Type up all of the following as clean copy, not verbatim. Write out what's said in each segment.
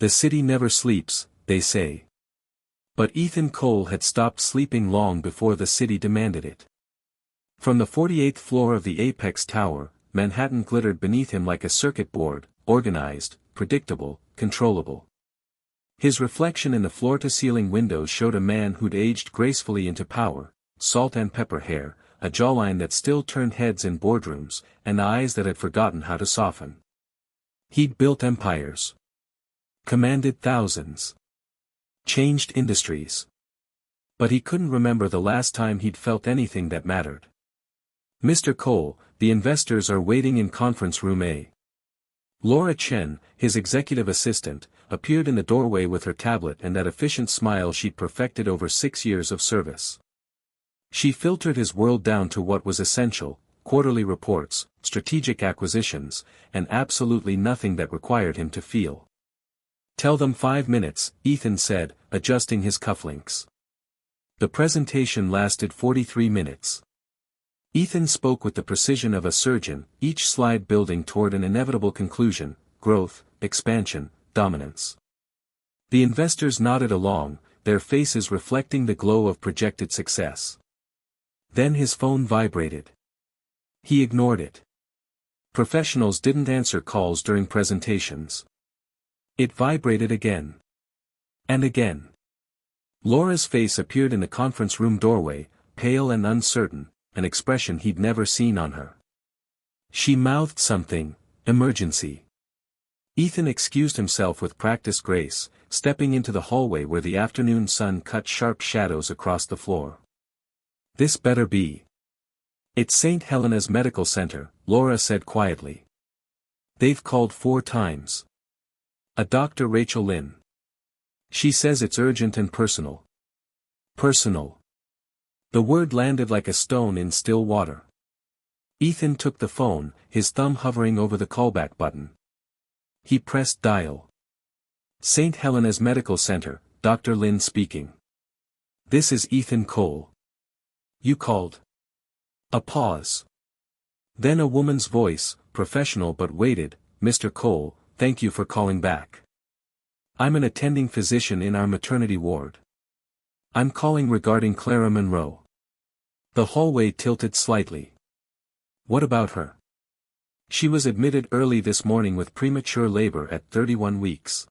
The city never sleeps, they say. But Ethan Cole had stopped sleeping long before the city demanded it. From the 48th floor of the Apex Tower, Manhattan glittered beneath him like a circuit board, organized, predictable, controllable. His reflection in the floor-to-ceiling windows showed a man who'd aged gracefully into power, salt and pepper hair, a jawline that still turned heads in boardrooms, and eyes that had forgotten how to soften. He'd built empires. Commanded thousands. Changed industries. But he couldn't remember the last time he'd felt anything that mattered. Mr. Cole, the investors are waiting in conference room A. Laura Chen, his executive assistant, appeared in the doorway with her tablet and that efficient smile she'd perfected over 6 years of service. She filtered his world down to what was essential: quarterly reports, strategic acquisitions, and absolutely nothing that required him to feel. "Tell them 5 minutes," Ethan said, adjusting his cufflinks. The presentation lasted 43 minutes. Ethan spoke with the precision of a surgeon, each slide building toward an inevitable conclusion: growth, expansion, dominance. The investors nodded along, their faces reflecting the glow of projected success. Then his phone vibrated. He ignored it. Professionals didn't answer calls during presentations. It vibrated again. And again. Laura's face appeared in the conference room doorway, pale and uncertain, an expression he'd never seen on her. She mouthed something: emergency. Ethan excused himself with practiced grace, stepping into the hallway where the afternoon sun cut sharp shadows across the floor. "This better be." "It's St. Helena's Medical Center," Laura said quietly. "They've called 4 times. A Dr. Rachel Lynn. She says it's urgent and personal." Personal. The word landed like a stone in still water. Ethan took the phone, his thumb hovering over the callback button. He pressed dial. "St. Helena's Medical Center, Dr. Lynn speaking. This is Ethan Cole. You called." A pause. Then a woman's voice, professional but weighted: "Mr. Cole, thank you for calling back. I'm an attending physician in our maternity ward. I'm calling regarding Clara Monroe." The hallway tilted slightly. "What about her?" "She was admitted early this morning with premature labor at 31 weeks.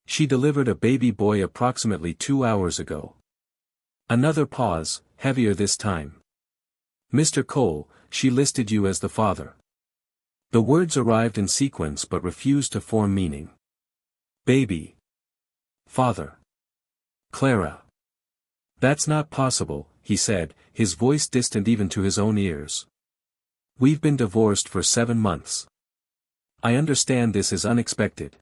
She delivered a baby boy approximately 2 hours ago." Another pause, heavier this time. "Mr. Cole, she listed you as the father." The words arrived in sequence but refused to form meaning. "Baby. Father. Clara." "That's not possible," he said, his voice distant even to his own ears. "We've been divorced for 7 months. I understand this is unexpected.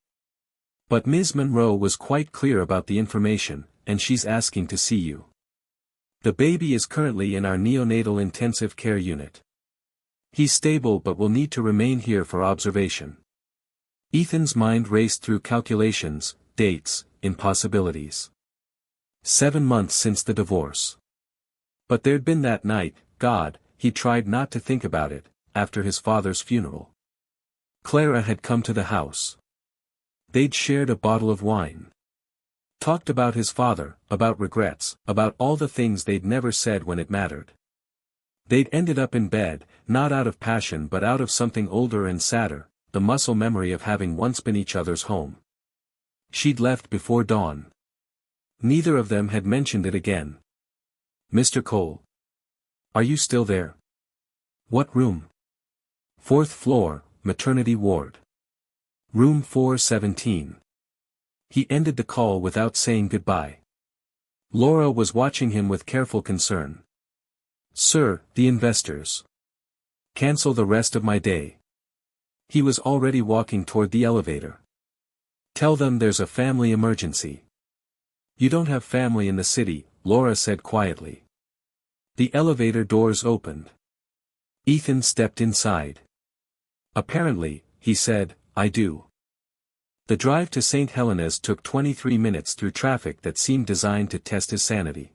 But Ms. Monroe was quite clear about the information, and she's asking to see you. The baby is currently in our neonatal intensive care unit. He's stable but will need to remain here for observation." Ethan's mind raced through calculations, dates, impossibilities. 7 months since the divorce. But there'd been that night, God, he tried not to think about it, after his father's funeral. Clara had come to the house. They'd shared a bottle of wine. Talked about his father, about regrets, about all the things they'd never said when it mattered. They'd ended up in bed, not out of passion but out of something older and sadder, the muscle memory of having once been each other's home. She'd left before dawn. Neither of them had mentioned it again. "Mr. Cole. Are you still there?" "What room?" "4th floor, maternity ward. Room 417. He ended the call without saying goodbye. Laura was watching him with careful concern. "Sir, the investors. Cancel the rest of my day." He was already walking toward the elevator. "Tell them there's a family emergency." "You don't have family in the city," Laura said quietly. The elevator doors opened. Ethan stepped inside. "Apparently," he said, "I do." The drive to St. Helena's took 23 minutes through traffic that seemed designed to test his sanity.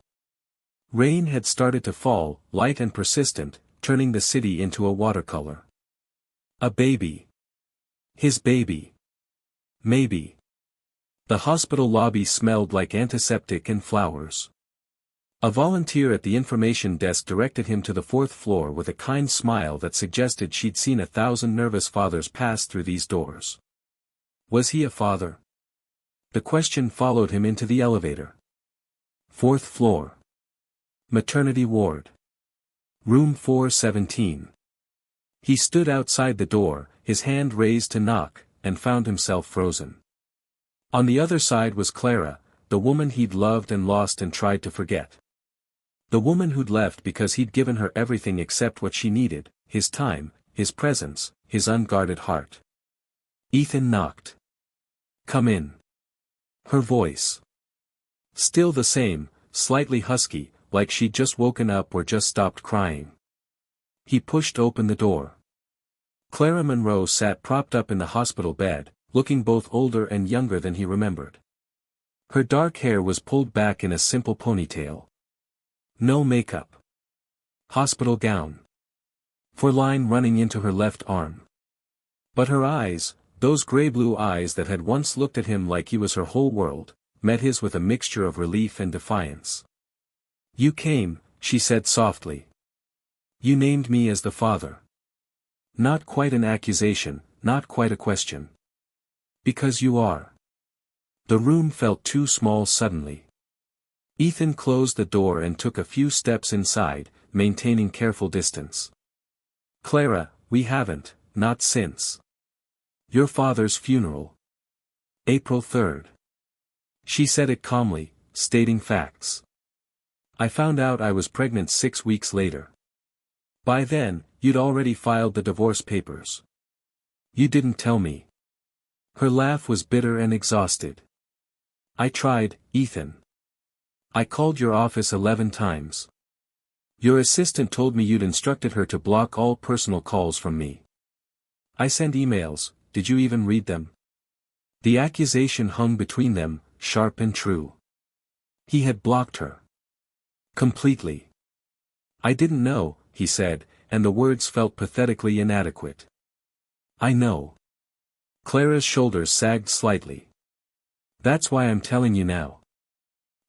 Rain had started to fall, light and persistent, turning the city into a watercolor. A baby. His baby. Maybe. The hospital lobby smelled like antiseptic and flowers. A volunteer at the information desk directed him to the fourth floor with a kind smile that suggested she'd seen 1,000 nervous fathers pass through these doors. Was he a father? The question followed him into the elevator. Fourth floor. Maternity ward. Room 417. He stood outside the door, his hand raised to knock, and found himself frozen. On the other side was Clara, the woman he'd loved and lost and tried to forget. The woman who'd left because he'd given her everything except what she needed, his time, his presence, his unguarded heart. Ethan knocked. "Come in." Her voice. Still the same, slightly husky, like she'd just woken up or just stopped crying. He pushed open the door. Clara Monroe sat propped up in the hospital bed, looking both older and younger than he remembered. Her dark hair was pulled back in a simple ponytail. No makeup. Hospital gown. For line running into her left arm. But her eyes, those gray-blue eyes that had once looked at him like he was her whole world, met his with a mixture of relief and defiance. "You came," she said softly. "You named me as the father." Not quite an accusation, not quite a question. "Because you are." The room felt too small suddenly. Ethan closed the door and took a few steps inside, maintaining careful distance. "Clara, we haven't, not since your father's funeral. April 3rd. She said it calmly, stating facts. "I found out I was pregnant 6 weeks later. By then, you'd already filed the divorce papers. You didn't tell me." Her laugh was bitter and exhausted. "I tried, Ethan. I called your office 11 times. Your assistant told me you'd instructed her to block all personal calls from me. I sent emails, did you even read them?" The accusation hung between them, sharp and true. He had blocked her. Completely. "I didn't know," he said, and the words felt pathetically inadequate. "I know." Clara's shoulders sagged slightly. "That's why I'm telling you now.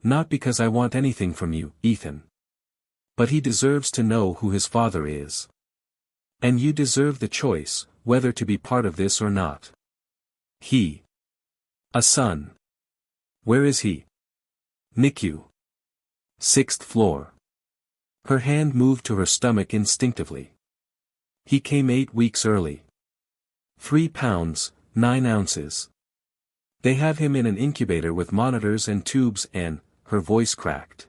Not because I want anything from you, Ethan. But he deserves to know who his father is. And you deserve the choice, whether to be part of this or not. He. A son. Where is he?" "NICU. 6th floor." Her hand moved to her stomach instinctively. "He came 8 weeks early. 3 pounds, 9 ounces. They have him in an incubator with monitors and tubes and," her voice cracked.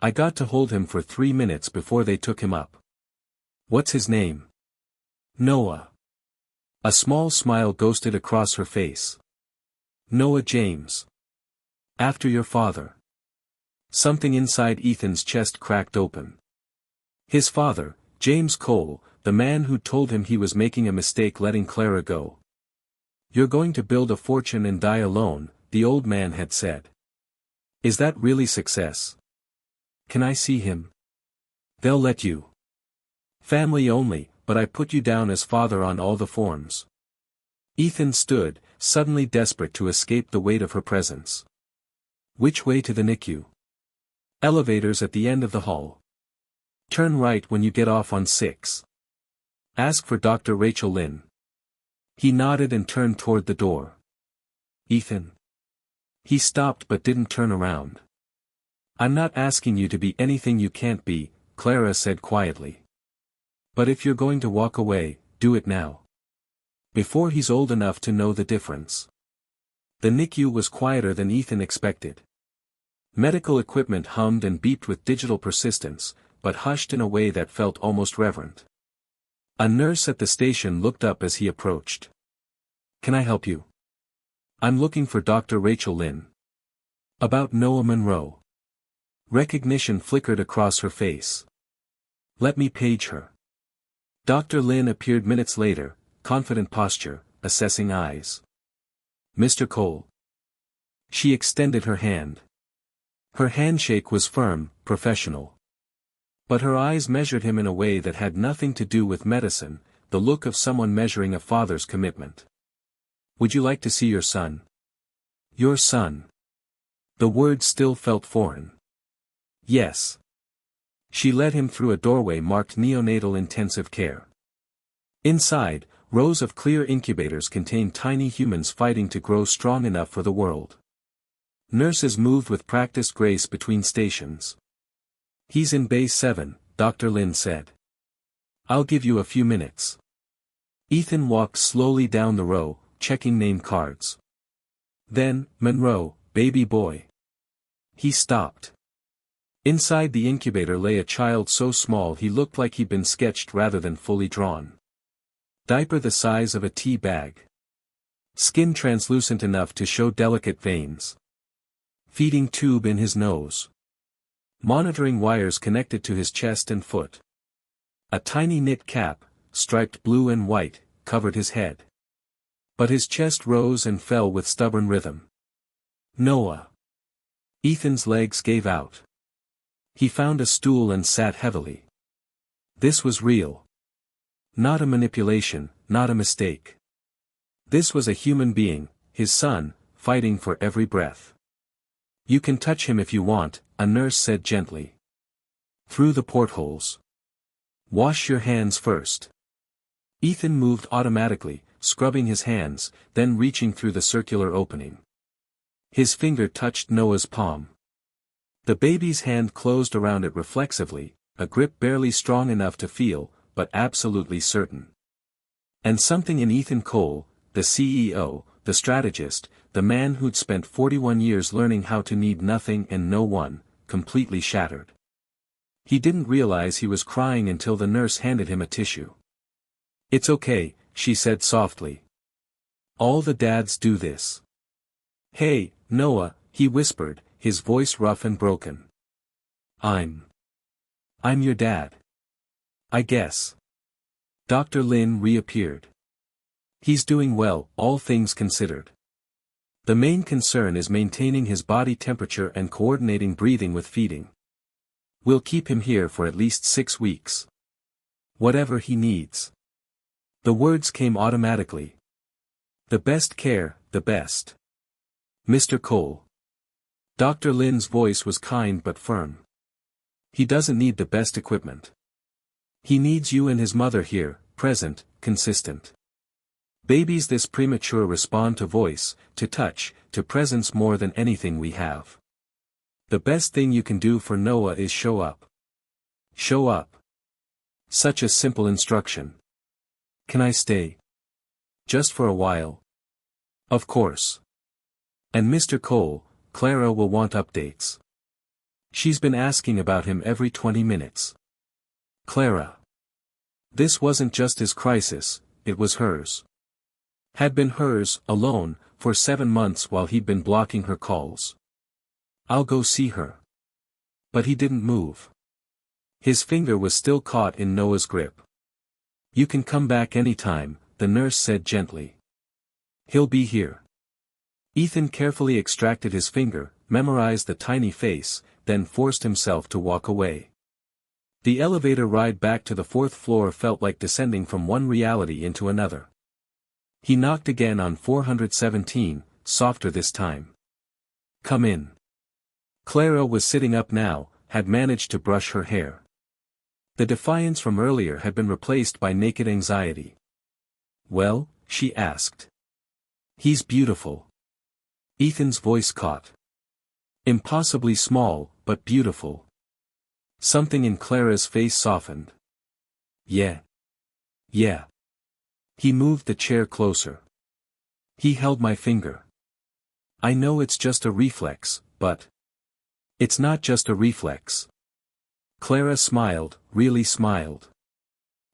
"I got to hold him for 3 minutes before they took him up." "What's his name?" "Noah." A small smile ghosted across her face. "Noah James. After your father." Something inside Ethan's chest cracked open. His father, James Cole, the man who told him he was making a mistake letting Clara go. "You're going to build a fortune and die alone," the old man had said. "Is that really success? Can I see him?" "They'll let you. Family only, but I put you down as father on all the forms." Ethan stood, suddenly desperate to escape the weight of her presence. "Which way to the NICU?" "Elevators at the end of the hall. Turn right when you get off on 6. Ask for Dr. Rachel Lynn." He nodded and turned toward the door. "Ethan." He stopped but didn't turn around. "I'm not asking you to be anything you can't be," Clara said quietly. "But if you're going to walk away, do it now. Before he's old enough to know the difference." The NICU was quieter than Ethan expected. Medical equipment hummed and beeped with digital persistence, but hushed in a way that felt almost reverent. A nurse at the station looked up as he approached. "Can I help you?" "I'm looking for Dr. Rachel Lynn." "About Noah Monroe." Recognition flickered across her face. "Let me page her." Dr. Lynn appeared minutes later, confident posture, assessing eyes. "Mr. Cole." She extended her hand. Her handshake was firm, professional. But her eyes measured him in a way that had nothing to do with medicine, the look of someone measuring a father's commitment. "Would you like to see your son?" Your son. The word still felt foreign. Yes. She led him through a doorway marked neonatal intensive care. Inside, rows of clear incubators contained tiny humans fighting to grow strong enough for the world. Nurses moved with practiced grace between stations. He's in Bay 7, Dr. Lin said. I'll give you a few minutes. Ethan walked slowly down the row, checking name cards. Then, Monroe, baby boy. He stopped. Inside the incubator lay a child so small he looked like he'd been sketched rather than fully drawn. Diaper the size of a tea bag. Skin translucent enough to show delicate veins. Feeding tube in his nose. Monitoring wires connected to his chest and foot. A tiny knit cap, striped blue and white, covered his head. But his chest rose and fell with stubborn rhythm. Noah. Ethan's legs gave out. He found a stool and sat heavily. This was real. Not a manipulation, not a mistake. This was a human being, his son, fighting for every breath. You can touch him if you want, a nurse said gently. Through the portholes. Wash your hands first. Ethan moved automatically, scrubbing his hands, then reaching through the circular opening. His finger touched Noah's palm. The baby's hand closed around it reflexively, a grip barely strong enough to feel, but absolutely certain. And something in Ethan Cole, the CEO, the strategist, the man who'd spent 41 years learning how to need nothing and no one, completely shattered. He didn't realize he was crying until the nurse handed him a tissue. It's okay, she said softly. All the dads do this. Hey, Noah, he whispered, his voice rough and broken. I'm your dad. I guess. Dr. Lin reappeared. He's doing well, all things considered. The main concern is maintaining his body temperature and coordinating breathing with feeding. We'll keep him here for at least 6 weeks. Whatever he needs. The words came automatically. The best care, the best. Mr. Cole. Dr. Lin's voice was kind but firm. He doesn't need the best equipment. He needs you and his mother here, present, consistent. Babies this premature respond to voice, to touch, to presence more than anything we have. The best thing you can do for Noah is show up. Show up. Such a simple instruction. Can I stay? Just for a while? Of course. And Mr. Cole, Clara will want updates. She's been asking about him every 20 minutes. Clara. This wasn't just his crisis, it was hers. Had been hers, alone, for 7 months while he'd been blocking her calls. I'll go see her. But he didn't move. His finger was still caught in Noah's grip. You can come back anytime, the nurse said gently. He'll be here. Ethan carefully extracted his finger, memorized the tiny face, then forced himself to walk away. The elevator ride back to the 4th floor felt like descending from one reality into another. He knocked again on 417, softer this time. Come in. Clara was sitting up now, had managed to brush her hair. The defiance from earlier had been replaced by naked anxiety. Well, she asked. He's beautiful. Ethan's voice caught. Impossibly small, but beautiful. Something in Clara's face softened. Yeah. Yeah. He moved the chair closer. He held my finger. I know it's just a reflex, but... It's not just a reflex. Clara smiled, really smiled.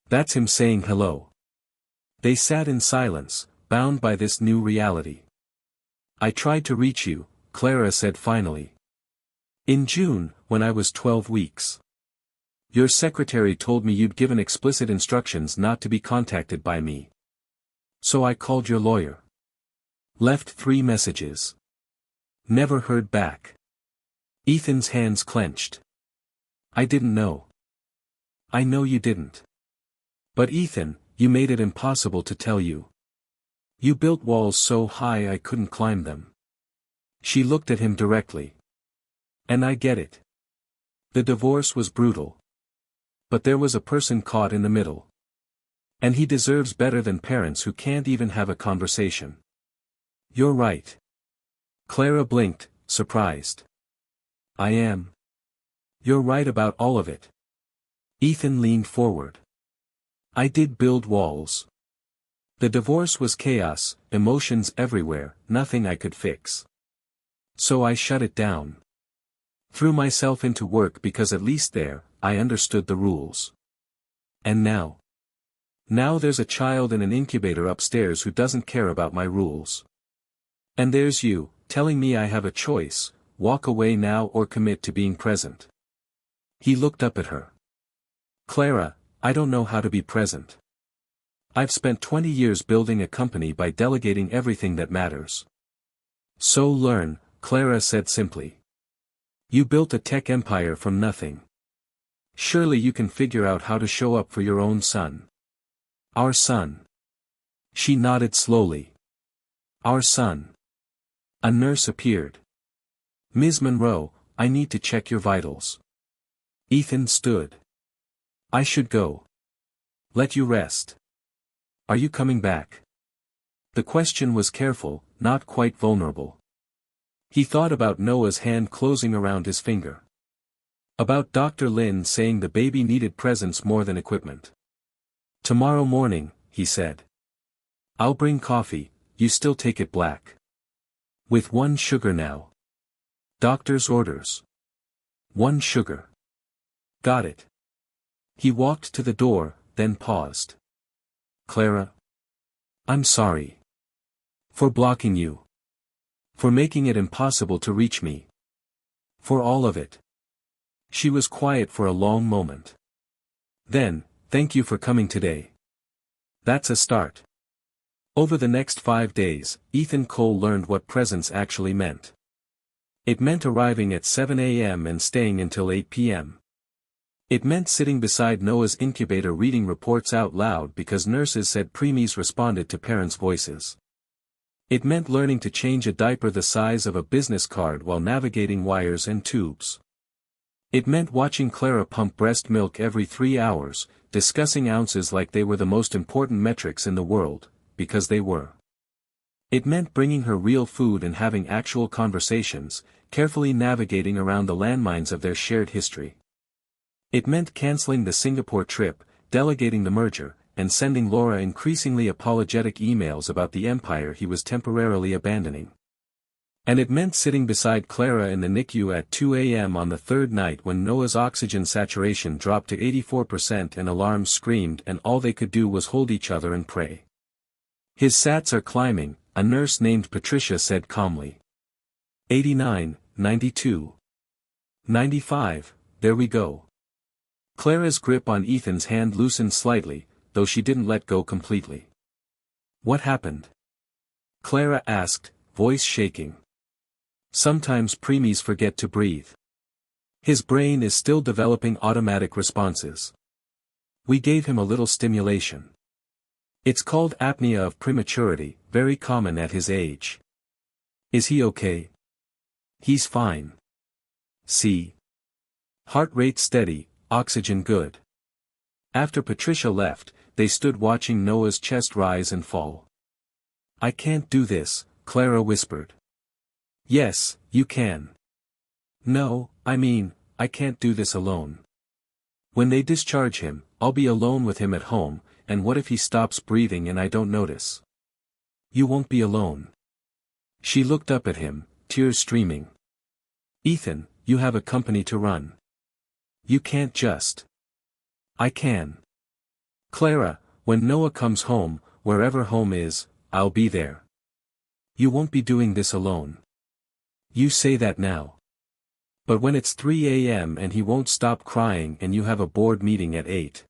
That's him saying hello. They sat in silence, bound by this new reality. I tried to reach you, Clara said finally. In June, when I was 12 weeks. Your secretary told me you'd given explicit instructions not to be contacted by me. So I called your lawyer. Left 3 messages. Never heard back. Ethan's hands clenched. I didn't know. I know you didn't. But Ethan, you made it impossible to tell you. You built walls so high I couldn't climb them. She looked at him directly. And I get it. The divorce was brutal. But there was a person caught in the middle. And he deserves better than parents who can't even have a conversation. You're right. Clara blinked, surprised. I am. You're right about all of it. Ethan leaned forward. I did build walls. The divorce was chaos, emotions everywhere, nothing I could fix. So I shut it down. Threw myself into work because at least there, I understood the rules. And now? Now there's a child in an incubator upstairs who doesn't care about my rules. And there's you, telling me I have a choice, walk away now or commit to being present. He looked up at her. Clara, I don't know how to be present. I've spent 20 years building a company by delegating everything that matters. So learn, Clara said simply. You built a tech empire from nothing. Surely you can figure out how to show up for your own son. Our son. She nodded slowly. Our son. A nurse appeared. Ms. Monroe, I need to check your vitals. Ethan stood. I should go. Let you rest. Are you coming back? The question was careful, not quite vulnerable. He thought about Noah's hand closing around his finger. About Dr. Lin saying the baby needed presence more than equipment. Tomorrow morning, he said. I'll bring coffee, you still take it black. With 1 sugar now. Doctor's orders. 1 sugar. Got it. He walked to the door, then paused. Clara. I'm sorry. For blocking you. For making it impossible to reach me. For all of it. She was quiet for a long moment. Then, thank you for coming today. That's a start. Over the next 5 days, Ethan Cole learned what presence actually meant. It meant arriving at 7 a.m. and staying until 8 p.m. It meant sitting beside Noah's incubator reading reports out loud because nurses said preemies responded to parents' voices. It meant learning to change a diaper the size of a business card while navigating wires and tubes. It meant watching Clara pump breast milk every 3 hours, discussing ounces like they were the most important metrics in the world, because they were. It meant bringing her real food and having actual conversations, carefully navigating around the landmines of their shared history. It meant canceling the Singapore trip, delegating the merger, and sending Laura increasingly apologetic emails about the empire he was temporarily abandoning. And it meant sitting beside Clara in the NICU at 2 a.m. on the 3rd night when Noah's oxygen saturation dropped to 84% and alarms screamed and all they could do was hold each other and pray. His sats are climbing, a nurse named Patricia said calmly. 89, 92. 95, there we go. Clara's grip on Ethan's hand loosened slightly, though she didn't let go completely. What happened? Clara asked, voice shaking. Sometimes preemies forget to breathe. His brain is still developing automatic responses. We gave him a little stimulation. It's called apnea of prematurity, very common at his age. Is he okay? He's fine. See? Heart rate steady, oxygen good. After Patricia left, they stood watching Noah's chest rise and fall. I can't do this, Clara whispered. Yes, you can. No, I mean, I can't do this alone. When they discharge him, I'll be alone with him at home, and what if he stops breathing and I don't notice? You won't be alone. She looked up at him, tears streaming. Ethan, you have a company to run. You can't just. I can. Clara, when Noah comes home, wherever home is, I'll be there. You won't be doing this alone. You say that now. But when it's 3 a.m. and he won't stop crying and you have a board meeting at 8.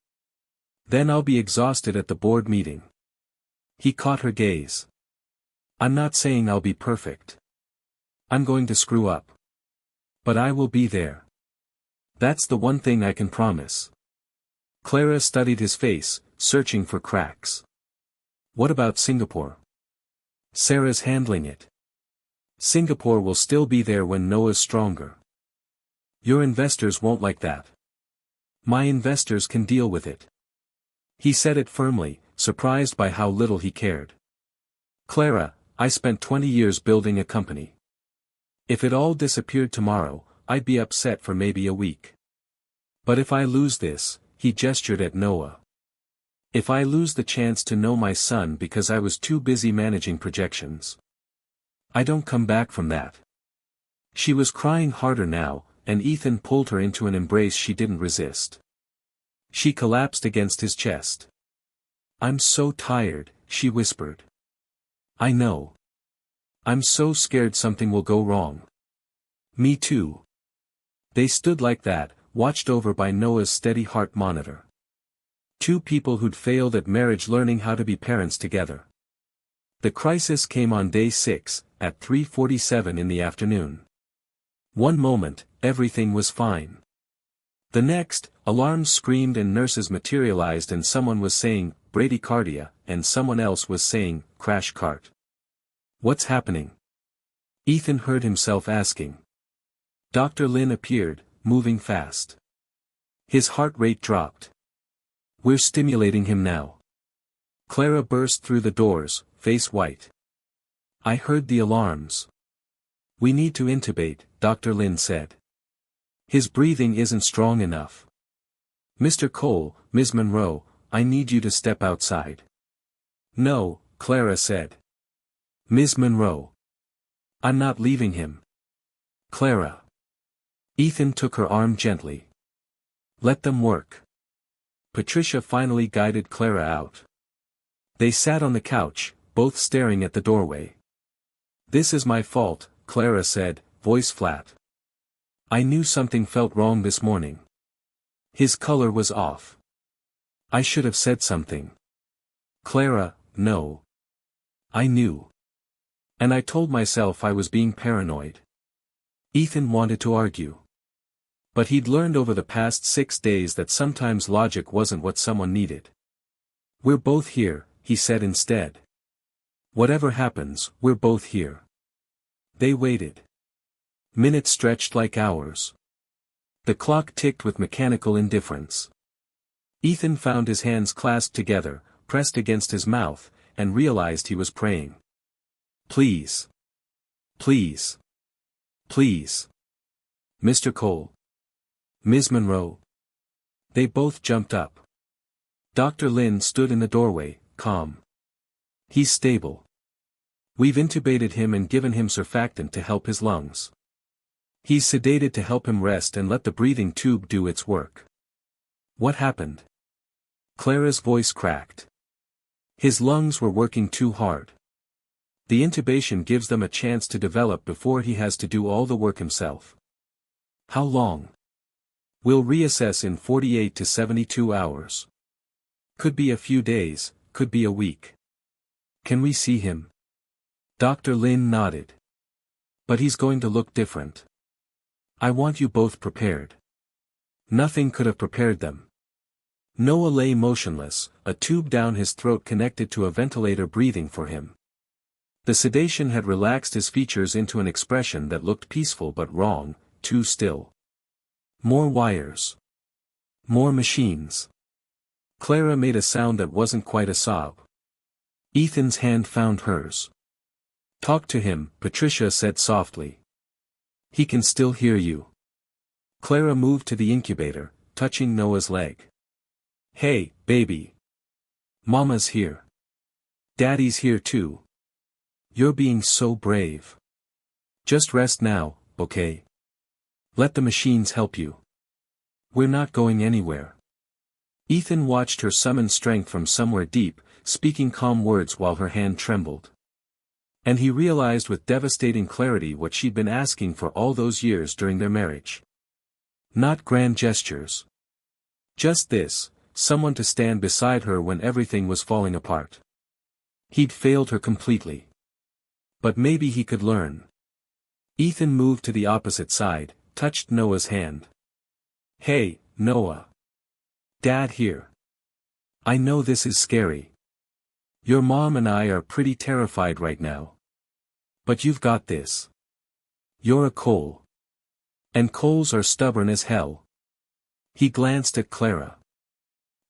Then I'll be exhausted at the board meeting. He caught her gaze. I'm not saying I'll be perfect. I'm going to screw up. But I will be there. That's the one thing I can promise. Clara studied his face, searching for cracks. What about Singapore? Sarah's handling it. Singapore will still be there when Noah's stronger. Your investors won't like that. My investors can deal with it. He said it firmly, surprised by how little he cared. Clara, I spent 20 years building a company. If it all disappeared tomorrow, I'd be upset for maybe a week. But if I lose this, he gestured at Noah. If I lose the chance to know my son because I was too busy managing projections, I don't come back from that. She was crying harder now, and Ethan pulled her into an embrace she didn't resist. She collapsed against his chest. I'm so tired, she whispered. I know. I'm so scared something will go wrong. Me too. They stood like that, watched over by Noah's steady heart monitor. Two people who'd failed at marriage learning how to be parents together. The crisis came on day 6, at 3:47 in the afternoon. One moment, everything was fine. The next, alarms screamed and nurses materialized and someone was saying, bradycardia, and someone else was saying, crash cart. What's happening? Ethan heard himself asking. Dr. Lin appeared, moving fast. His heart rate dropped. We're stimulating him now. Clara burst through the doors, face white. I heard the alarms. We need to intubate, Dr. Lin said. His breathing isn't strong enough. Mr. Cole, Ms. Monroe, I need you to step outside. No, Clara said. Ms. Monroe. I'm not leaving him. Clara. Ethan took her arm gently. Let them work. Patricia finally guided Clara out. They sat on the couch, both staring at the doorway. This is my fault, Clara said, voice flat. I knew something felt wrong this morning. His color was off. I should have said something. Clara, no. I knew. And I told myself I was being paranoid. Ethan wanted to argue. But he'd learned over the past 6 days that sometimes logic wasn't what someone needed. We're both here, he said instead. Whatever happens, we're both here. They waited. Minutes stretched like hours. The clock ticked with mechanical indifference. Ethan found his hands clasped together, pressed against his mouth, and realized he was praying. Please. Please. Please. Mr. Cole. Ms. Monroe. They both jumped up. Dr. Lin stood in the doorway, calm. He's stable. We've intubated him and given him surfactant to help his lungs. He's sedated to help him rest and let the breathing tube do its work. What happened? Clara's voice cracked. His lungs were working too hard. The intubation gives them a chance to develop before he has to do all the work himself. How long? We'll reassess in 48 to 72 hours. Could be a few days, could be a week. Can we see him? Dr. Lin nodded. But he's going to look different. I want you both prepared. Nothing could have prepared them. Noah lay motionless, a tube down his throat connected to a ventilator breathing for him. The sedation had relaxed his features into an expression that looked peaceful but wrong, too still. More wires. More machines. Clara made a sound that wasn't quite a sob. Ethan's hand found hers. Talk to him, Patricia said softly. He can still hear you. Clara moved to the incubator, touching Noah's leg. Hey, baby. Mama's here. Daddy's here too. You're being so brave. Just rest now, okay? Let the machines help you. We're not going anywhere. Ethan watched her summon strength from somewhere deep, speaking calm words while her hand trembled. And he realized with devastating clarity what she'd been asking for all those years during their marriage. Not grand gestures. Just this, someone to stand beside her when everything was falling apart. He'd failed her completely. But maybe he could learn. Ethan moved to the opposite side, touched Noah's hand. Hey, Noah. Dad here. I know this is scary. Your mom and I are pretty terrified right now. But you've got this. You're a Cole. And Coles are stubborn as hell. He glanced at Clara.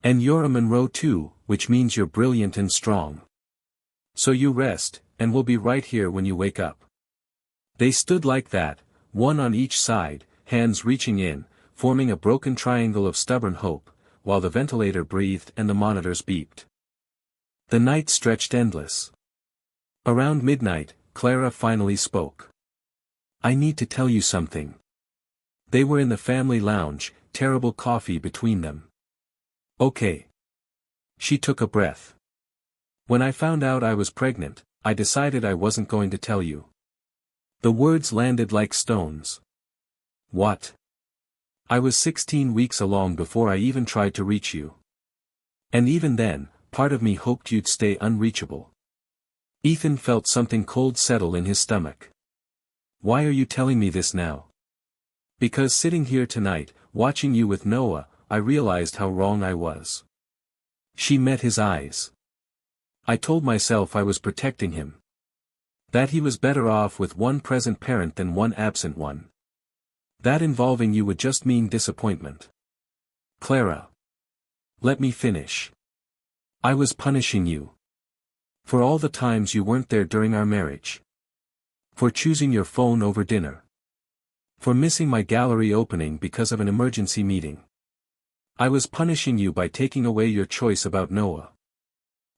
And you're a Monroe too, which means you're brilliant and strong. So you rest, and we'll be right here when you wake up. They stood like that, one on each side, hands reaching in, forming a broken triangle of stubborn hope, while the ventilator breathed and the monitors beeped. The night stretched endless. Around midnight, Clara finally spoke. I need to tell you something. They were in the family lounge, terrible coffee between them. Okay. She took a breath. When I found out I was pregnant, I decided I wasn't going to tell you. The words landed like stones. What? I was 16 weeks along before I even tried to reach you. And even then, part of me hoped you'd stay unreachable. Ethan felt something cold settle in his stomach. Why are you telling me this now? Because sitting here tonight, watching you with Noah, I realized how wrong I was. She met his eyes. I told myself I was protecting him. That he was better off with one present parent than one absent one. That involving you would just mean disappointment. Clara. Let me finish. I was punishing you. For all the times you weren't there during our marriage. For choosing your phone over dinner. For missing my gallery opening because of an emergency meeting. I was punishing you by taking away your choice about Noah.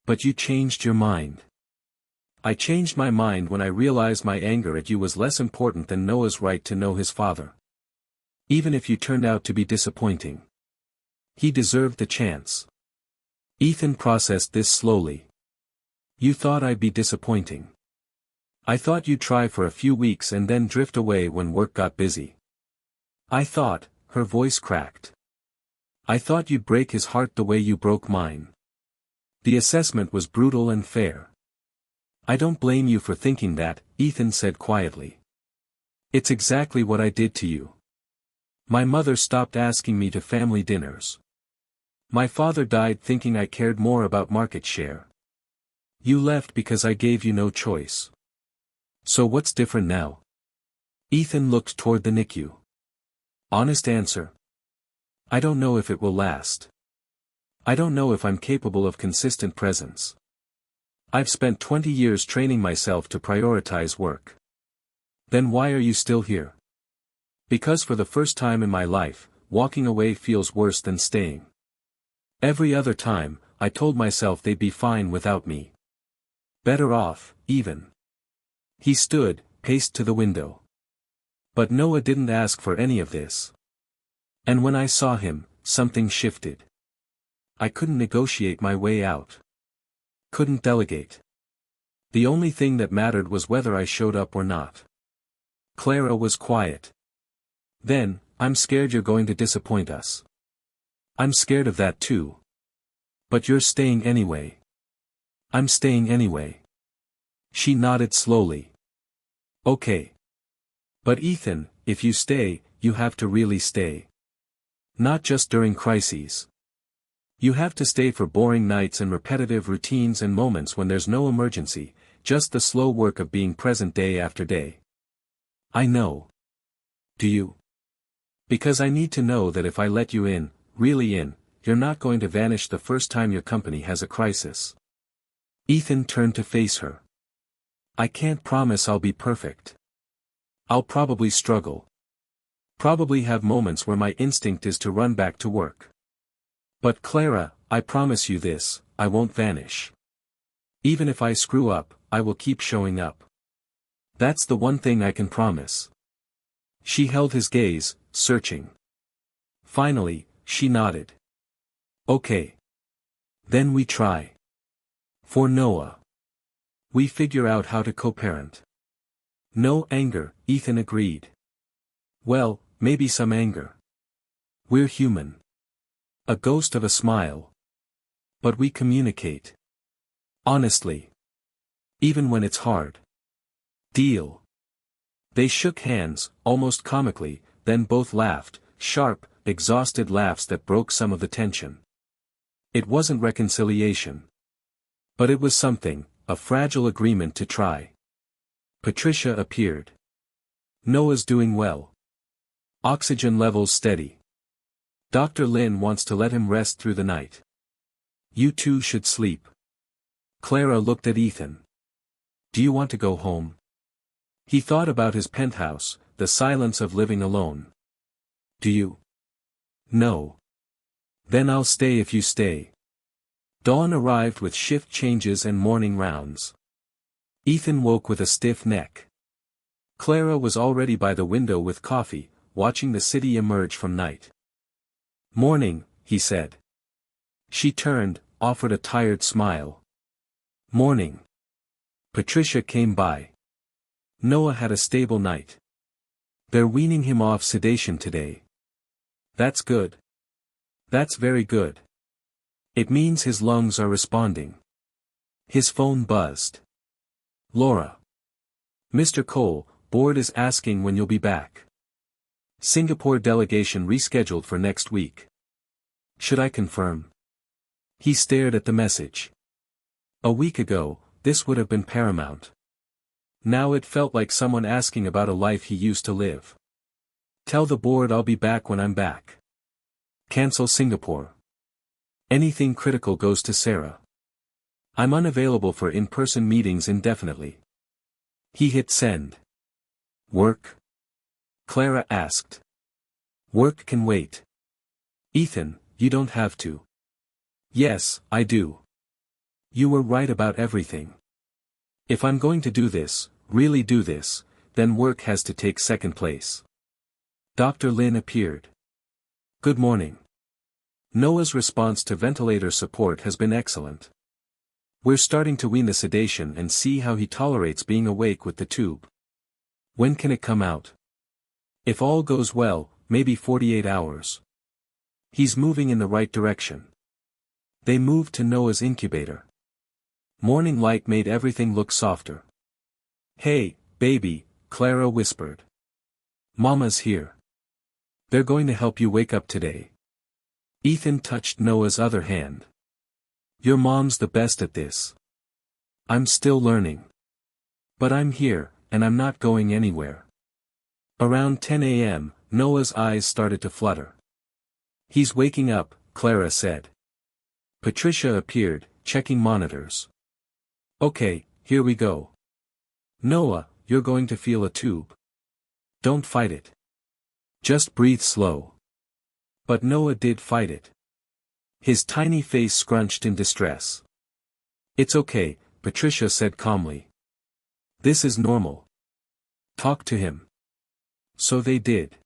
But you changed your mind. I changed my mind when I realized my anger at you was less important than Noah's right to know his father. Even if you turned out to be disappointing. He deserved the chance. Ethan processed this slowly. You thought I'd be disappointing. I thought you'd try for a few weeks and then drift away when work got busy. I thought, her voice cracked. I thought you'd break his heart the way you broke mine. The assessment was brutal and fair. I don't blame you for thinking that, Ethan said quietly. It's exactly what I did to you. My mother stopped asking me to family dinners. My father died thinking I cared more about market share. You left because I gave you no choice. So what's different now? Ethan looked toward the NICU. Honest answer. I don't know if it will last. I don't know if I'm capable of consistent presence. I've spent 20 years training myself to prioritize work. Then why are you still here? Because for the first time in my life, walking away feels worse than staying. Every other time, I told myself they'd be fine without me. Better off, even. He stood, paced to the window. But Noah didn't ask for any of this. And when I saw him, something shifted. I couldn't negotiate my way out. Couldn't delegate. The only thing that mattered was whether I showed up or not. Clara was quiet. Then, I'm scared you're going to disappoint us. I'm scared of that too. But you're staying anyway. I'm staying anyway. She nodded slowly. Okay. But Ethan, if you stay, you have to really stay. Not just during crises. You have to stay for boring nights and repetitive routines and moments when there's no emergency, just the slow work of being present day after day. I know. Do you? Because I need to know that if I let you in, really in, you're not going to vanish the first time your company has a crisis. Ethan turned to face her. I can't promise I'll be perfect. I'll probably struggle. Probably have moments where my instinct is to run back to work. But Clara, I promise you this, I won't vanish. Even if I screw up, I will keep showing up. That's the one thing I can promise. She held his gaze, searching. Finally, she nodded. Okay. Then we try. For Noah. We figure out how to co-parent. No anger, Ethan agreed. Well, maybe some anger. We're human. A ghost of a smile. But we communicate. Honestly. Even when it's hard. Deal. They shook hands, almost comically, then both laughed, sharp, exhausted laughs that broke some of the tension. It wasn't reconciliation. But it was something, a fragile agreement to try. Patricia appeared. Noah's doing well. Oxygen levels steady. Dr. Lin wants to let him rest through the night. You two should sleep. Clara looked at Ethan. Do you want to go home? He thought about his penthouse, the silence of living alone. Do you? No. Then I'll stay if you stay. Dawn arrived with shift changes and morning rounds. Ethan woke with a stiff neck. Clara was already by the window with coffee, watching the city emerge from night. Morning, he said. She turned, offered a tired smile. Morning. Patricia came by. Noah had a stable night. They're weaning him off sedation today. That's good. That's very good. It means his lungs are responding. His phone buzzed. Laura. Mr. Cole, board is asking when you'll be back. Singapore delegation rescheduled for next week. Should I confirm? He stared at the message. A week ago, this would have been paramount. Now it felt like someone asking about a life he used to live. Tell the board I'll be back when I'm back. Cancel Singapore. Anything critical goes to Sarah. I'm unavailable for in-person meetings indefinitely. He hit send. Work? Clara asked. Work can wait. Ethan, you don't have to. Yes, I do. You were right about everything. If I'm going to do this, really do this, then work has to take second place. Dr. Lin appeared. Good morning. Noah's response to ventilator support has been excellent. We're starting to wean the sedation and see how he tolerates being awake with the tube. When can it come out? If all goes well, maybe 48 hours. He's moving in the right direction. They moved to Noah's incubator. Morning light made everything look softer. Hey, baby, Clara whispered. Mama's here. They're going to help you wake up today. Ethan touched Noah's other hand. Your mom's the best at this. I'm still learning. But I'm here, and I'm not going anywhere. Around 10 a.m., Noah's eyes started to flutter. He's waking up, Clara said. Patricia appeared, checking monitors. Okay, here we go. Noah, you're going to feel a tube. Don't fight it. Just breathe slow. But Noah did fight it. His tiny face scrunched in distress. It's okay, Patricia said calmly. This is normal. Talk to him. So they did.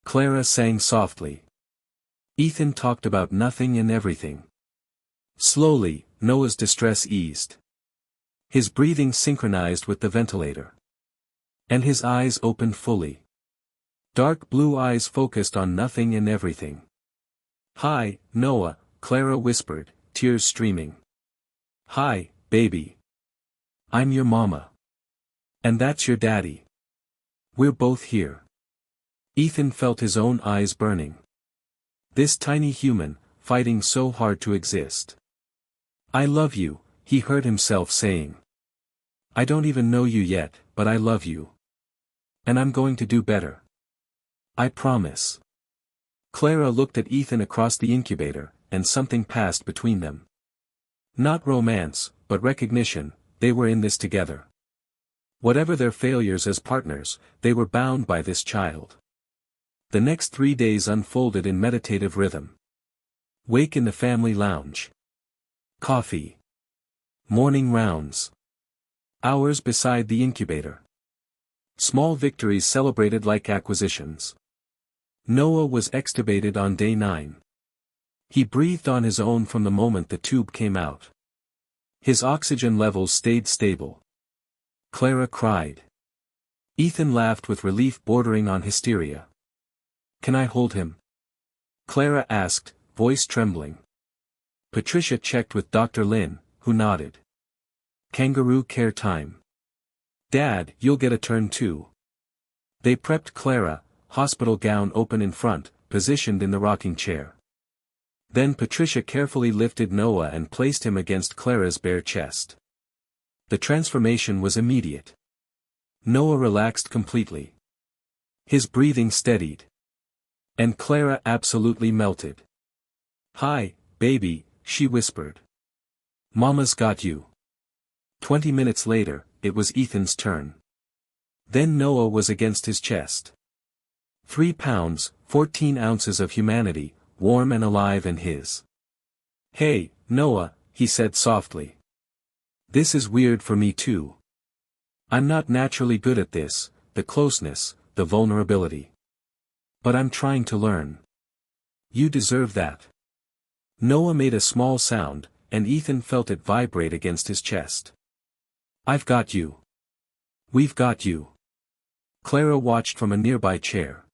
Clara sang softly. Ethan talked about nothing and everything. Slowly, Noah's distress eased. His breathing synchronized with the ventilator. And his eyes opened fully. Dark blue eyes focused on nothing and everything. Hi, Noah, Clara whispered, tears streaming. Hi, baby. I'm your mama. And that's your daddy. We're both here. Ethan felt his own eyes burning. This tiny human, fighting so hard to exist. I love you, he heard himself saying. I don't even know you yet, but I love you. And I'm going to do better. I promise. Clara looked at Ethan across the incubator, and something passed between them. Not romance, but recognition, they were in this together. Whatever their failures as partners, they were bound by this child. The next 3 days unfolded in meditative rhythm. Wake in the family lounge. Coffee. Morning rounds. Hours beside the incubator. Small victories celebrated like acquisitions. Noah was extubated on day 9. He breathed on his own from the moment the tube came out. His oxygen levels stayed stable. Clara cried. Ethan laughed with relief bordering on hysteria. Can I hold him? Clara asked, voice trembling. Patricia checked with Dr. Lin, who nodded. Kangaroo care time. Dad, you'll get a turn too. They prepped Clara, hospital gown open in front, positioned in the rocking chair. Then Patricia carefully lifted Noah and placed him against Clara's bare chest. The transformation was immediate. Noah relaxed completely. His breathing steadied. And Clara absolutely melted. "Hi, baby," she whispered. "Mama's got you." 20 minutes later, it was Ethan's turn. Then Noah was against his chest. 3 pounds, 14 ounces of humanity, warm and alive in his. "Hey, Noah," he said softly. "This is weird for me too. I'm not naturally good at this, the closeness, the vulnerability. But I'm trying to learn. You deserve that." Noah made a small sound, and Ethan felt it vibrate against his chest. "I've got you. We've got you." Clara watched from a nearby chair.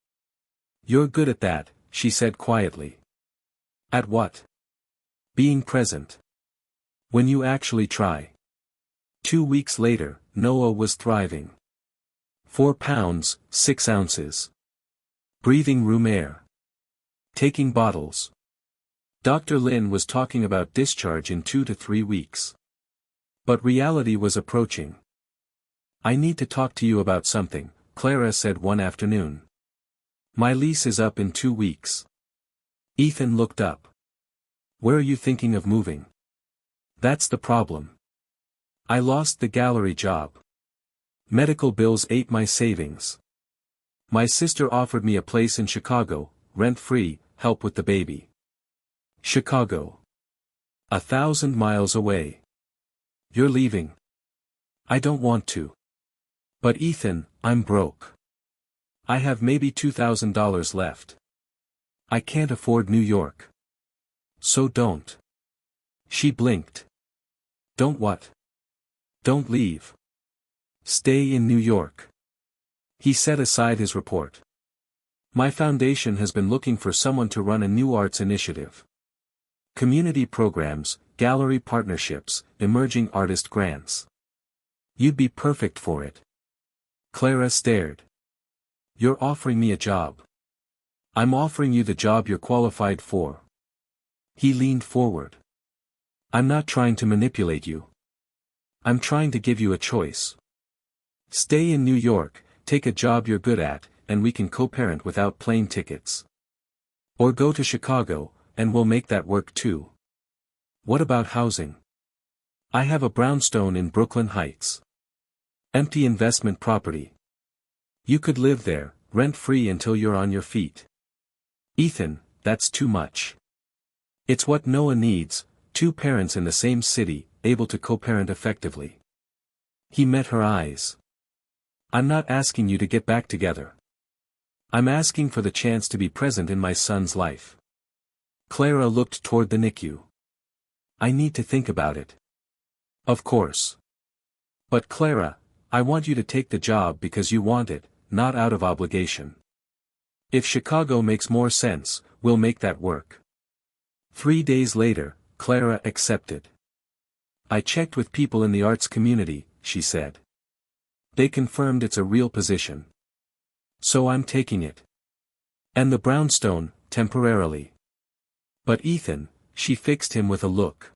"You're good at that," she said quietly. "At what?" "Being present. When you actually try." 2 weeks later, Noah was thriving. 4 pounds, 6 ounces. Breathing room air. Taking bottles. Dr. Lin was talking about discharge in 2 to 3 weeks. But reality was approaching. "I need to talk to you about something," Clara said one afternoon. "My lease is up in 2 weeks." Ethan looked up. "Where are you thinking of moving?" "That's the problem. I lost the gallery job. Medical bills ate my savings. My sister offered me a place in Chicago, rent-free, help with the baby." "Chicago. 1,000 miles away. You're leaving." "I don't want to." "But Ethan, I'm broke. I have maybe $2,000 left. I can't afford New York." "So don't." She blinked. "Don't what?" "Don't leave. Stay in New York." He set aside his report. "My foundation has been looking for someone to run a new arts initiative. Community programs, gallery partnerships, emerging artist grants. You'd be perfect for it." Clara stared. "You're offering me a job." "I'm offering you the job you're qualified for." He leaned forward. "I'm not trying to manipulate you. I'm trying to give you a choice. Stay in New York, take a job you're good at, and we can co-parent without plane tickets. Or go to Chicago, and we'll make that work too. What about housing? I have a brownstone in Brooklyn Heights. Empty investment property. You could live there, rent-free until you're on your feet." "Ethan, that's too much. It's what Noah needs, 2 parents in the same city, able to co-parent effectively." He met her eyes. "I'm not asking you to get back together. I'm asking for the chance to be present in my son's life." Clara looked toward the NICU. "I need to think about it." "Of course. But Clara, I want you to take the job because you want it, not out of obligation. If Chicago makes more sense, we'll make that work." 3 days later, Clara accepted. "I checked with people in the arts community," she said. "They confirmed it's a real position. So I'm taking it. And the brownstone, temporarily." "But Ethan," she fixed him with a look.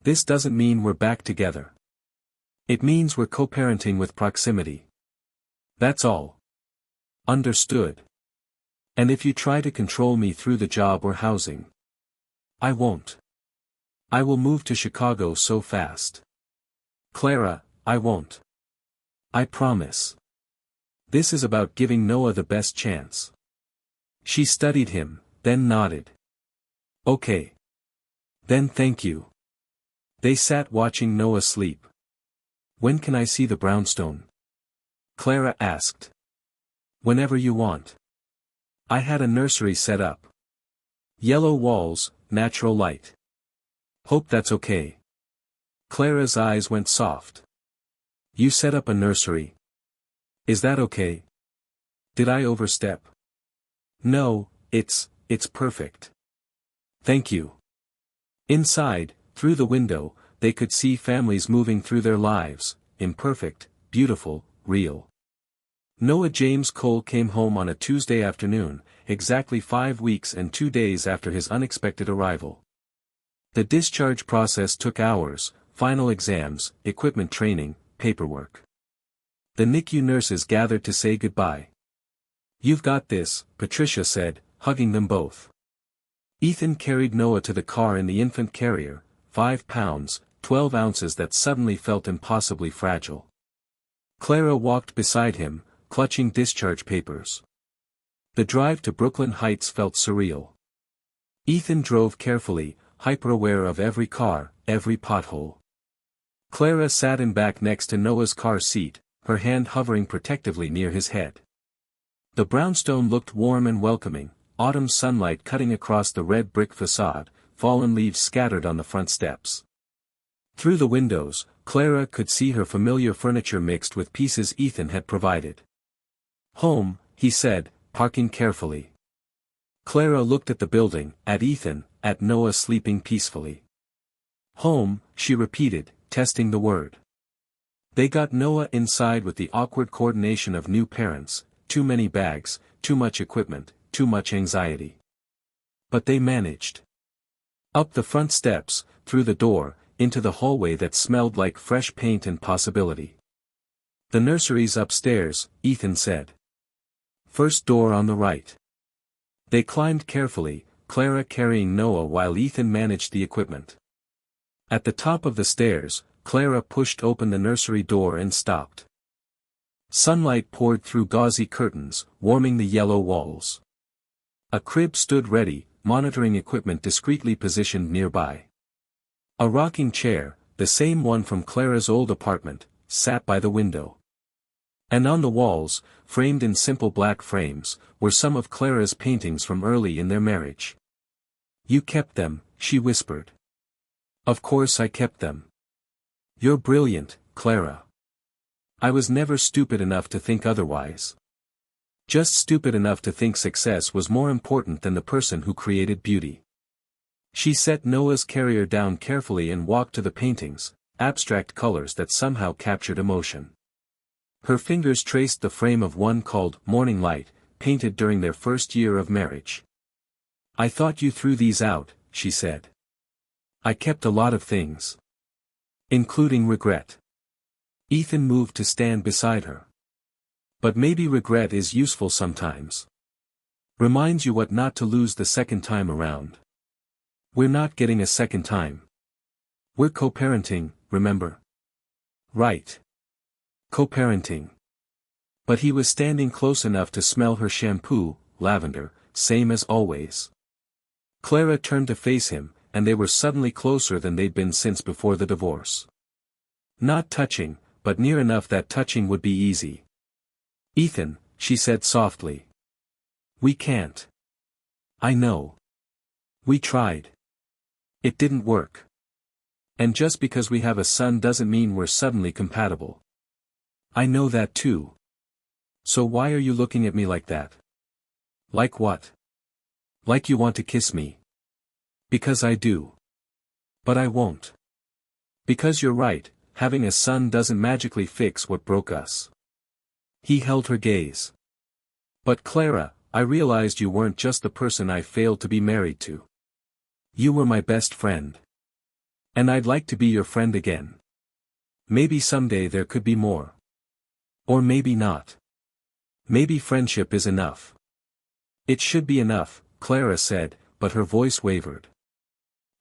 "This doesn't mean we're back together. It means we're co-parenting with proximity. That's all. Understood? And if you try to control me through the job or housing, I won't. I will move to Chicago so fast. Clara, I won't. I promise. This is about giving Noah the best chance." She studied him, then nodded. "Okay. Then thank you." They sat watching Noah sleep. "When can I see the brownstone?" Clara asked. "Whenever you want. I had a nursery set up. Yellow walls, natural light. Hope that's okay." Clara's eyes went soft. "You set up a nursery. Is that okay? Did I overstep?" "No, it's perfect. Thank you." Inside, through the window, they could see families moving through their lives, imperfect, beautiful, real. Noah James Cole came home on a Tuesday afternoon, exactly 5 weeks and 2 days after his unexpected arrival. The discharge process took hours, final exams, equipment training, paperwork. The NICU nurses gathered to say goodbye. "You've got this," Patricia said, hugging them both. Ethan carried Noah to the car in the infant carrier, 5 pounds, 12 ounces that suddenly felt impossibly fragile. Clara walked beside him, clutching discharge papers. The drive to Brooklyn Heights felt surreal. Ethan drove carefully, hyper-aware of every car, every pothole. Clara sat in back next to Noah's car seat, her hand hovering protectively near his head. The brownstone looked warm and welcoming, autumn sunlight cutting across the red brick facade, fallen leaves scattered on the front steps. Through the windows, Clara could see her familiar furniture mixed with pieces Ethan had provided. "Home," he said, parking carefully. Clara looked at the building, at Ethan, at Noah sleeping peacefully. "Home," she repeated, testing the word. They got Noah inside with the awkward coordination of new parents, too many bags, too much equipment, too much anxiety. But they managed. Up the front steps, through the door, into the hallway that smelled like fresh paint and possibility. "The nursery's upstairs," Ethan said. "First door on the right." They climbed carefully, Clara carrying Noah while Ethan managed the equipment. At the top of the stairs, Clara pushed open the nursery door and stopped. Sunlight poured through gauzy curtains, warming the yellow walls. A crib stood ready, monitoring equipment discreetly positioned nearby. A rocking chair, the same one from Clara's old apartment, sat by the window. And on the walls, framed in simple black frames, were some of Clara's paintings from early in their marriage. "You kept them," she whispered. "Of course I kept them. You're brilliant, Clara. I was never stupid enough to think otherwise. Just stupid enough to think success was more important than the person who created beauty." She set Noah's carrier down carefully and walked to the paintings, abstract colors that somehow captured emotion. Her fingers traced the frame of one called Morning Light, painted during their first year of marriage. "I thought you threw these out," she said. "I kept a lot of things. Including regret." Ethan moved to stand beside her. "But maybe regret is useful sometimes. Reminds you what not to lose the second time around. We're not getting a second time. We're co-parenting, remember?" "Right. Co-parenting." But he was standing close enough to smell her shampoo, lavender, same as always. Clara turned to face him, and they were suddenly closer than they'd been since before the divorce. Not touching, but near enough that touching would be easy. "Ethan," she said softly. "We can't. I know. We tried. It didn't work. And just because we have a son doesn't mean we're suddenly compatible. I know that too. So why are you looking at me like that?" "Like what?" "Like you want to kiss me." "Because I do. But I won't. Because you're right, having a son doesn't magically fix what broke us." He held her gaze. "But Clara, I realized you weren't just the person I failed to be married to. You were my best friend. And I'd like to be your friend again. Maybe someday there could be more. Or maybe not. Maybe friendship is enough." "It should be enough," Clara said, but her voice wavered.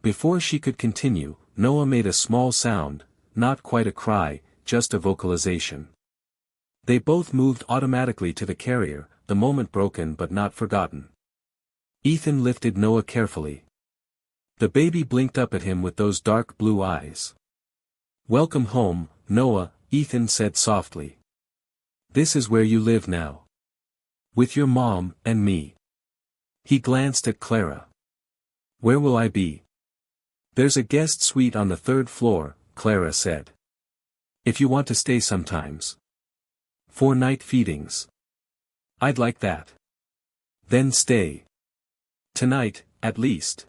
Before she could continue, Noah made a small sound, not quite a cry, just a vocalization. They both moved automatically to the carrier, the moment broken but not forgotten. Ethan lifted Noah carefully. The baby blinked up at him with those dark blue eyes. "Welcome home, Noah," Ethan said softly. "This is where you live now. With your mom and me." He glanced at Clara. "Where will I be?" "There's a guest suite on the 3rd floor," Clara said. "If you want to stay sometimes. For night feedings." "I'd like that. Then stay. Tonight, at least.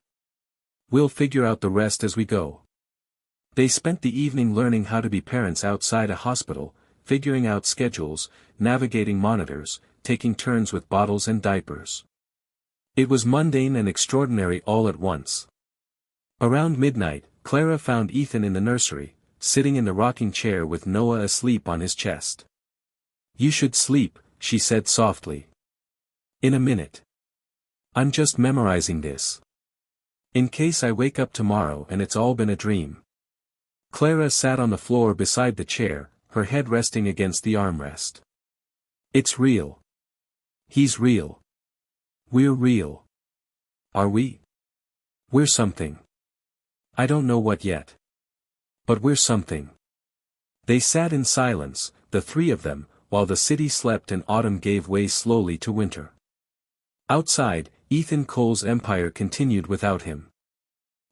We'll figure out the rest as we go." They spent the evening learning how to be parents outside a hospital, figuring out schedules, navigating monitors, taking turns with bottles and diapers. It was mundane and extraordinary all at once. Around midnight, Clara found Ethan in the nursery, sitting in the rocking chair with Noah asleep on his chest. You should sleep, she said softly. In a minute. I'm just memorizing this. In case I wake up tomorrow and it's all been a dream. Clara sat on the floor beside the chair, her head resting against the armrest. It's real. He's real. We're real. Are we? We're something. I don't know what yet. But we're something. They sat in silence, the three of them, while the city slept and autumn gave way slowly to winter. Outside, Ethan Cole's empire continued without him.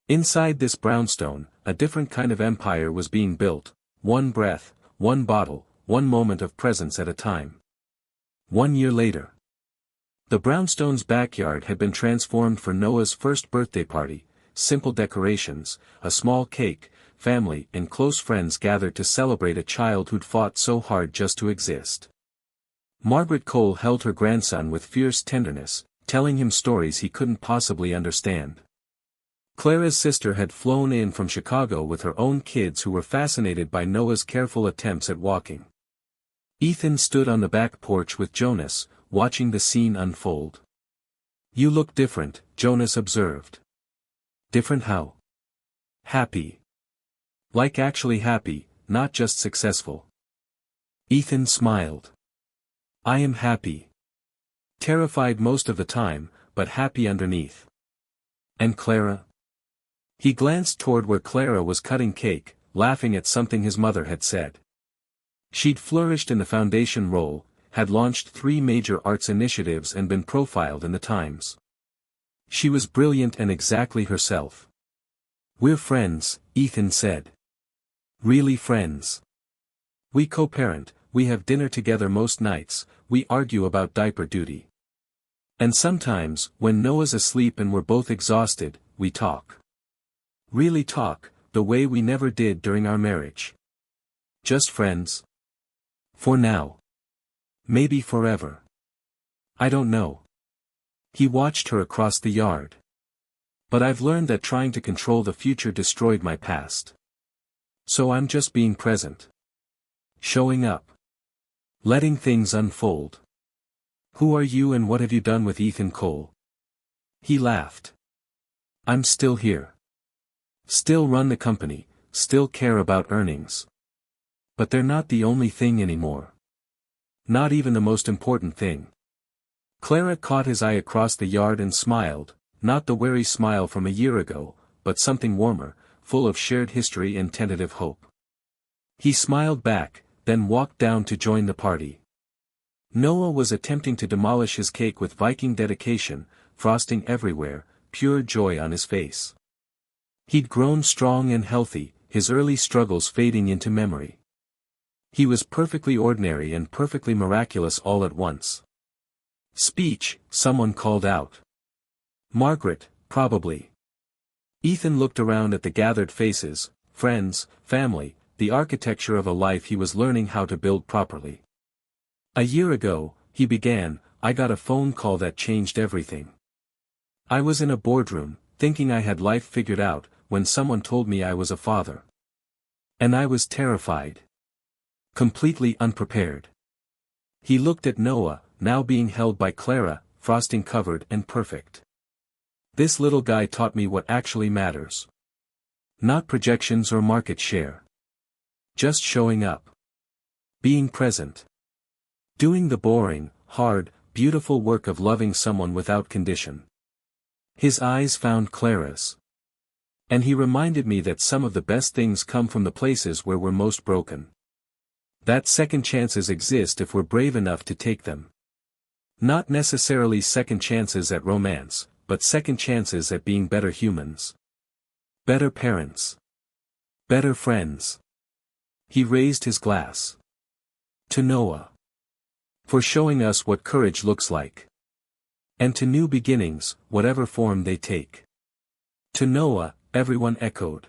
Inside this brownstone, a different kind of empire was being built, one breath, one bottle, one moment of presence at a time. 1 year later. The brownstone's backyard had been transformed for Noah's first birthday party, simple decorations, a small cake, family and close friends gathered to celebrate a child who'd fought so hard just to exist. Margaret Cole held her grandson with fierce tenderness, telling him stories he couldn't possibly understand. Clara's sister had flown in from Chicago with her own kids who were fascinated by Noah's careful attempts at walking. Ethan stood on the back porch with Jonas, watching the scene unfold. You look different, Jonas observed. Different how? Happy. Like actually happy, not just successful. Ethan smiled. I am happy. Terrified most of the time, but happy underneath. And Clara? He glanced toward where Clara was cutting cake, laughing at something his mother had said. She'd flourished in the foundation role, had launched 3 major arts initiatives and been profiled in the Times. She was brilliant and exactly herself. We're friends, Ethan said. Really friends. We co-parent, we have dinner together most nights, we argue about diaper duty. And sometimes, when Noah's asleep and we're both exhausted, we talk. Really talk, the way we never did during our marriage. Just friends. For now. Maybe forever. I don't know. He watched her across the yard. But I've learned that trying to control the future destroyed my past. So I'm just being present. Showing up. Letting things unfold. Who are you and what have you done with Ethan Cole? He laughed. I'm still here. Still run the company, still care about earnings. But they're not the only thing anymore. Not even the most important thing. Clara caught his eye across the yard and smiled, not the wary smile from a year ago, but something warmer, full of shared history and tentative hope. He smiled back, then walked down to join the party. Noah was attempting to demolish his cake with Viking dedication, frosting everywhere, pure joy on his face. He'd grown strong and healthy, his early struggles fading into memory. He was perfectly ordinary and perfectly miraculous all at once. Speech, someone called out. Margaret, probably. Ethan looked around at the gathered faces, friends, family, the architecture of a life he was learning how to build properly. A year ago, he began, I got a phone call that changed everything. I was in a boardroom, thinking I had life figured out, when someone told me I was a father. And I was terrified. Completely unprepared. He looked at Noah, now being held by Clara, frosting covered and perfect. This little guy taught me what actually matters. Not projections or market share. Just showing up. Being present. Doing the boring, hard, beautiful work of loving someone without condition. His eyes found Clara's. And he reminded me that some of the best things come from the places where we're most broken. That second chances exist if we're brave enough to take them. Not necessarily second chances at romance, but second chances at being better humans. Better parents. Better friends. He raised his glass. To Noah. For showing us what courage looks like. And to new beginnings, whatever form they take. To Noah, everyone echoed.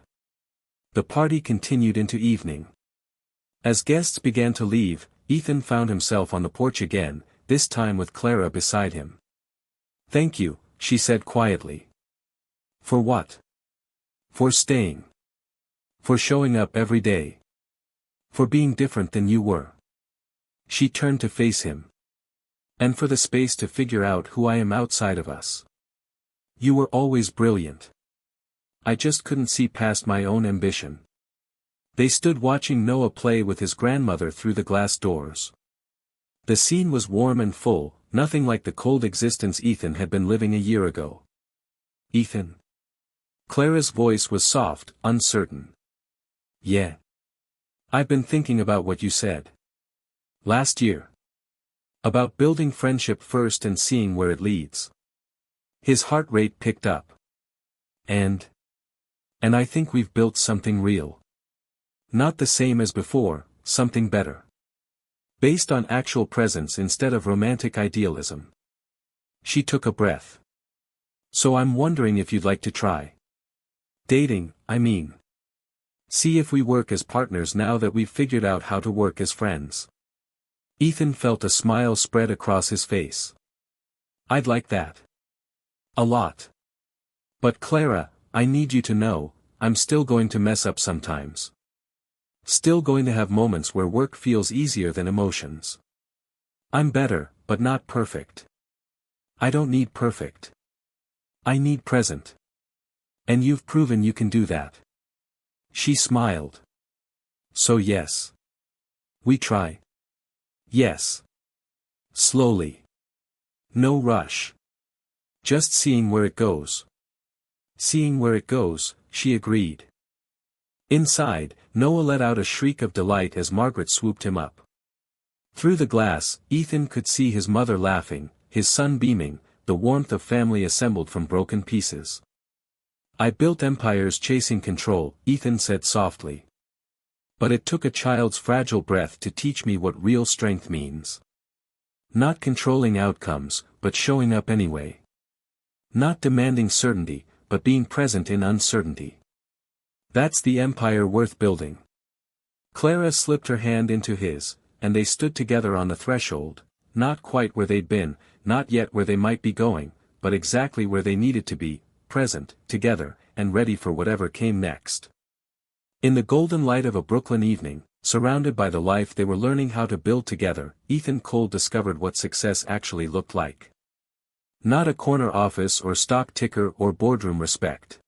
The party continued into evening. As guests began to leave, Ethan found himself on the porch again, this time with Clara beside him. Thank you, she said quietly. For what? For staying. For showing up every day. For being different than you were. She turned to face him. And for the space to figure out who I am outside of us. You were always brilliant. I just couldn't see past my own ambition. They stood watching Noah play with his grandmother through the glass doors. The scene was warm and full, nothing like the cold existence Ethan had been living a year ago. Ethan? Clara's voice was soft, uncertain. Yeah. I've been thinking about what you said. Last year. About building friendship first and seeing where it leads. His heart rate picked up. And I think we've built something real. Not the same as before, something better. Based on actual presence instead of romantic idealism. She took a breath. So I'm wondering if you'd like to try. Dating, I mean. See if we work as partners now that we've figured out how to work as friends. Ethan felt a smile spread across his face. I'd like that. A lot. But Clara, I need you to know, I'm still going to mess up sometimes. Still going to have moments where work feels easier than emotions. I'm better, but not perfect. I don't need perfect. I need present. And you've proven you can do that. She smiled. So yes. We try. Yes. Slowly. No rush. Just seeing where it goes. Seeing where it goes, she agreed. Inside, Noah let out a shriek of delight as Margaret swooped him up. Through the glass, Ethan could see his mother laughing, his son beaming, the warmth of family assembled from broken pieces. I built empires chasing control, Ethan said softly. But it took a child's fragile breath to teach me what real strength means. Not controlling outcomes, but showing up anyway. Not demanding certainty, but being present in uncertainty. That's the empire worth building. Clara slipped her hand into his, and they stood together on the threshold, not quite where they'd been, not yet where they might be going, but exactly where they needed to be, present, together, and ready for whatever came next. In the golden light of a Brooklyn evening, surrounded by the life they were learning how to build together, Ethan Cole discovered what success actually looked like. Not a corner office or stock ticker or boardroom respect.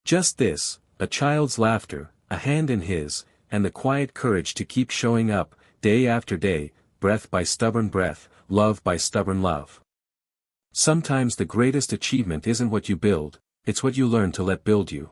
Just this, a child's laughter, a hand in his, and the quiet courage to keep showing up, day after day, breath by stubborn breath, love by stubborn love. Sometimes the greatest achievement isn't what you build, it's what you learn to let build you.